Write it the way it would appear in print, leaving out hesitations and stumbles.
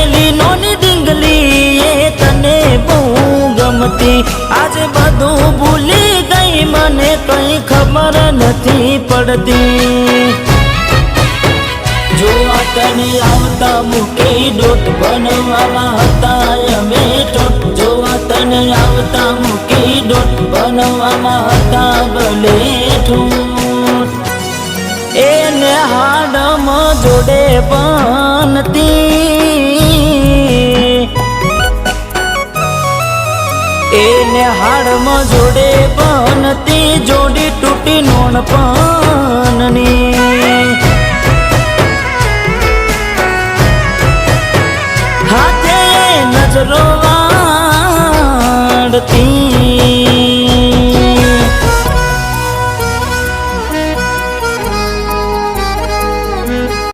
પેલી નોની ડીંગલી એ તને બહુ ગમતી આજે બધું ભૂલી ગઈ મને કઈ ખબર નથી પડતી જો તને આવતા મૂકી ડોટ બનવાના હતા અમે ઠોઠ જો તને આવતા મૂકી ડોટ બનવાના હતા ભલે ઠૂઠ એને હાડમાં જોડે બનતી એને હાડમાં જોડે બનતી જોડી તૂટી નોન પનની હાથે નજરો